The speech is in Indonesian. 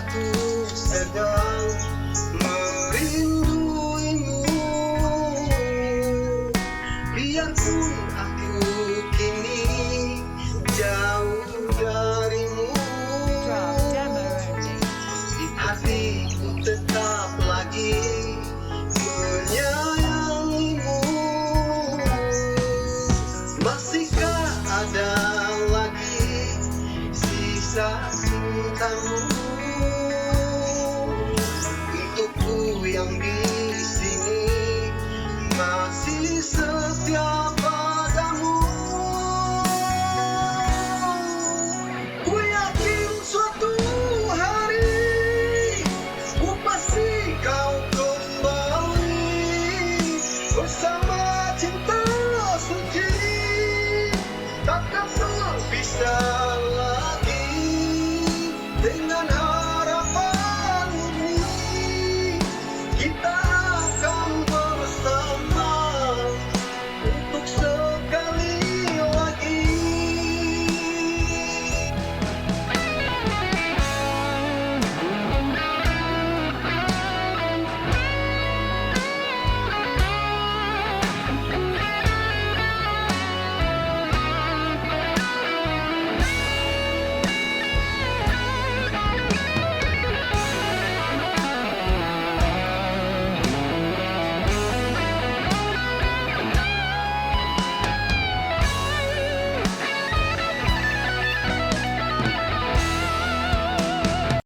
Aku sedang merinduimu. Biarpun aku kini jauh darimu, hatiku tetap lagi menyayangimu. Masihkah ada lagi sisa cintamu untukku yang di sini masih setia padamu? Ku yakin suatu hari ku pasti kau kembali bersama cinta suci, takkan bisa lagi dengan